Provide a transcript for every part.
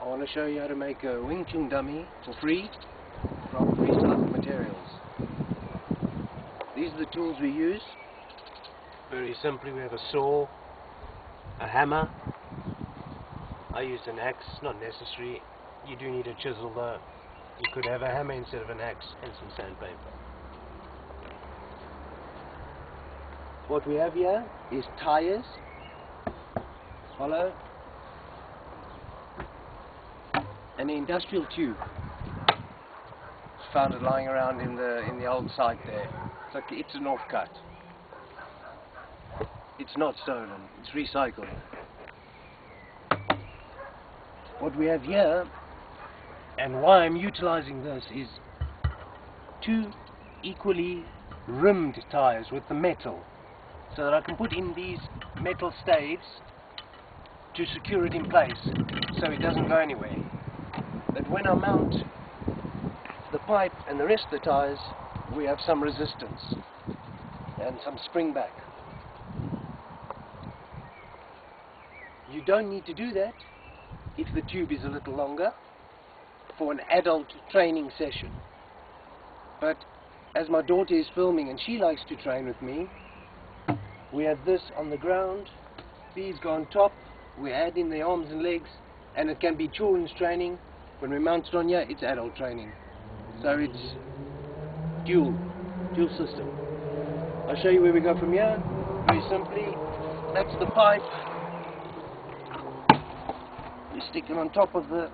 I want to show you how to make a Wing Chun dummy for free from recycled materials. These are the tools we use. Very simply, we have a saw, a hammer. I used an axe, not necessary. You do need a chisel though. You could have a hammer instead of an axe, and some sandpaper. What we have here is tires, hollow, and an industrial tube. Found it lying around in the old site there. It's an offcut. It's not stolen. It's recycled. What we have here, and why I'm utilizing this, is two equally rimmed tires with the metal, so that I can put in these metal staves to secure it in place, so it doesn't go anywhere. That when I mount the pipe and the rest of the tires, we have some resistance and some spring back. You don't need to do that if the tube is a little longer for an adult training session. But as my daughter is filming and she likes to train with me, we have this on the ground, these go on top, we add in the arms and legs, and it can be children's training. When we mount it on here, it's adult training. So it's dual system. I'll show you where we go from here. Very simply, that's the pipe. You stick it on top of the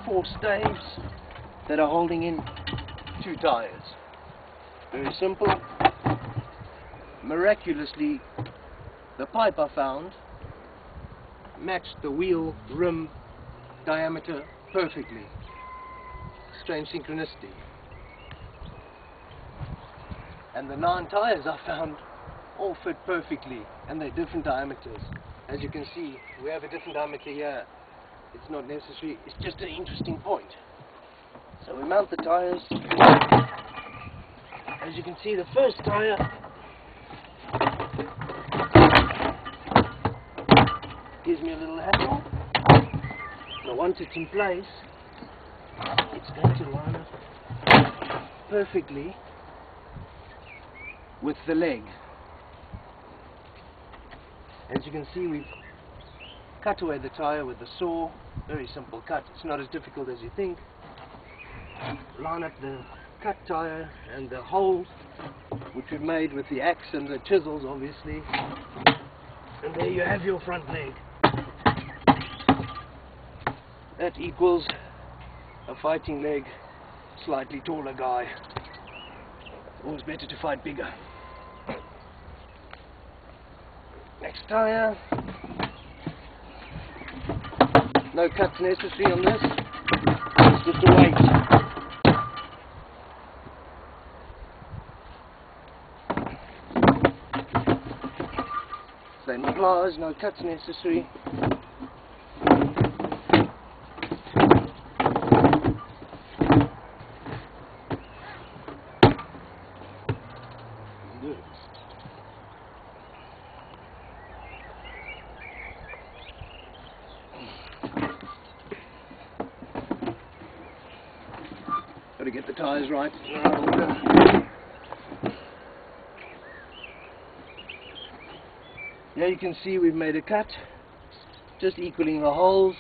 4 staves that are holding in 2 tires. Very simple. Miraculously, the pipe I found matched the wheel rim diameter perfectly. Strange synchronicity. And the 9 tires I found all fit perfectly, and they're different diameters. As you can see, we have a different diameter here. It's not necessary, it's just an interesting point. So we mount the tires. As you can see, the first tire gives me a little handle. Now once it's in place, it's going to line up perfectly with the leg. As you can see, we've cut away the tire with the saw. Very simple cut. It's not as difficult as you think. Line up the cut tire and the holes, which we've made with the axe and the chisels, obviously. And there you have your front leg. That equals a fighting leg, slightly taller guy. Always better to fight bigger. Next tire. No cuts necessary on this. It's just a weight. Same applies, no cuts necessary. Good. Got to get the tires right. Here you can see we've made a cut, just equaling the holes.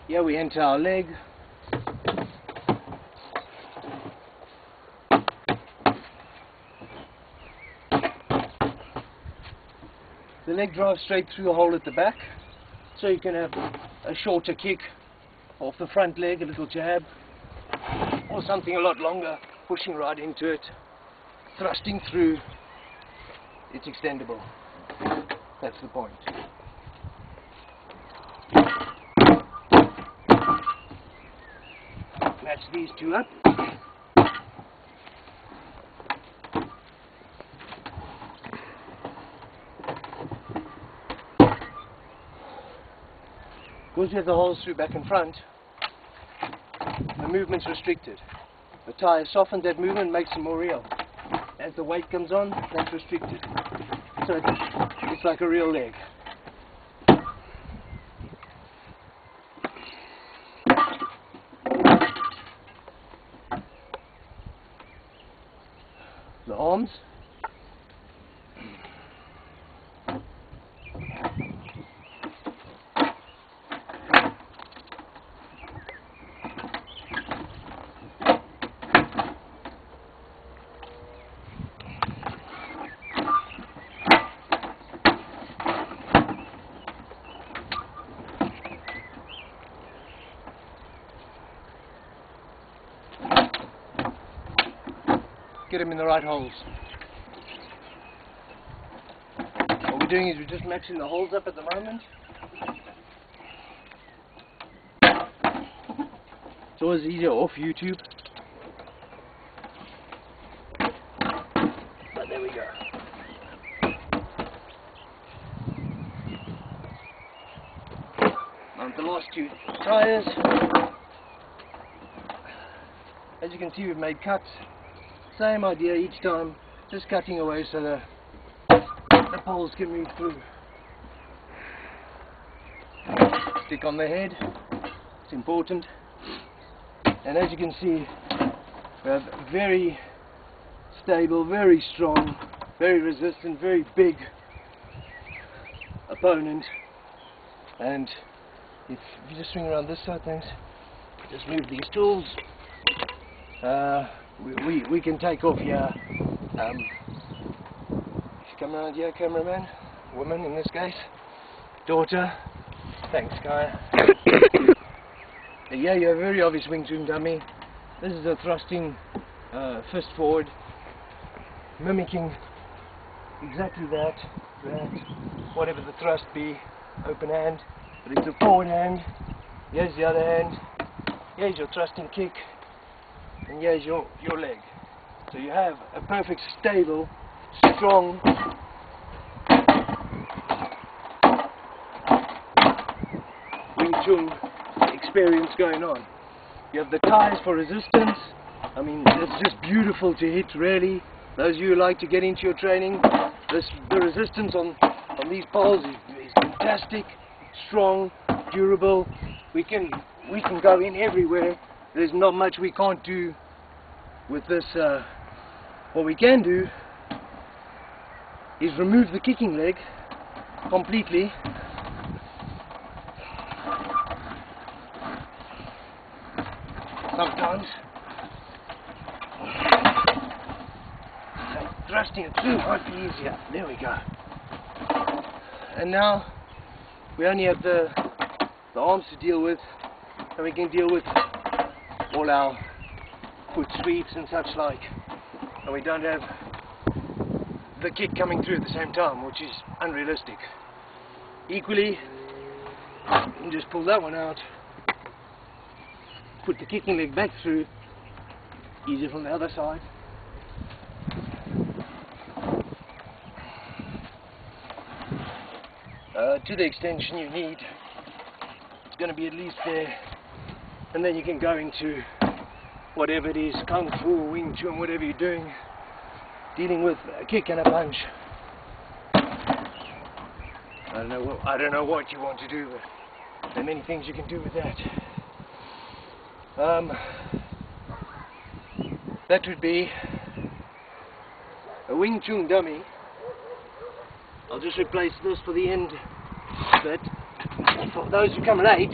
Here we enter our leg. The leg drives straight through a hole at the back, so you can have a shorter kick off the front leg, a little jab, or something a lot longer, pushing right into it, thrusting through. It's extendable. That's the point. Match these two up. Because we have the holes through back and front, the movement's restricted. The tyre softens that movement, makes it more real. As the weight comes on, that's restricted. So it's like a real leg. get them in the right holes. What we're doing is we're just matching the holes up at the moment. It's always easier off YouTube. But there we go. On the last two tyres. As you can see, we've made cuts. Same idea each time, just cutting away so the poles can move through. Stick on the head, it's important. And as you can see, we have very stable, very strong, very resistant, very big opponent. And if you just swing around this side, thanks, just move these tools. We can take off here. Come around here, cameraman, woman in this case, daughter. Thanks, Kaya. Yeah, you have a very obvious Wing Chun dummy. This is a thrusting fist forward, mimicking exactly that, whatever the thrust be, open hand, but it's a forward hand. Here's the other hand. Here's your thrusting kick. And here's your leg. So you have a perfect, stable, strong Wing Chun experience going on. You have the Tyres for resistance. I mean, it's just beautiful to hit, really. Those of you who like to get into your training, the resistance on these poles is fantastic, strong, durable. We can go in everywhere. There's not much we can't do with this. What we can do is remove the kicking leg completely. Sometimes thrusting it through might be easier. There we go. And now we only have the arms to deal with, and we can deal with all our foot sweeps and such like, and we don't have the kick coming through at the same time, which is unrealistic. Equally, you can just pull that one out, put the kicking leg back through, easier from the other side. To the extension you need, it's going to be at least there, and then you can go into whatever it is, Kung Fu, Wing Chun, whatever you're doing, dealing with a kick and a punch. I don't know what you want to do, but there are many things you can do with that. That would be a Wing Chun dummy. I'll just replace this for the end bit. For those who come late,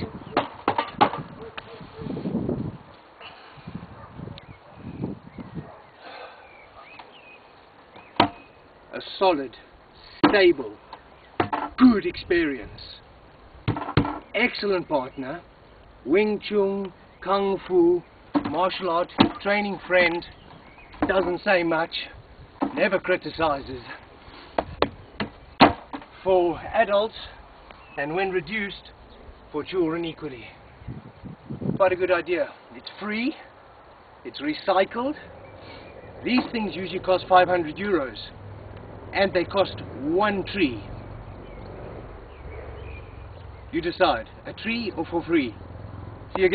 a solid, stable, good experience, excellent partner, Wing Chun, Kung Fu, martial art, training friend, doesn't say much, never criticizes. For adults, and when reduced, for children equally. Quite a good idea. It's free, it's recycled. These things usually cost 500 euros, and they cost one tree. You decide, a tree or for free.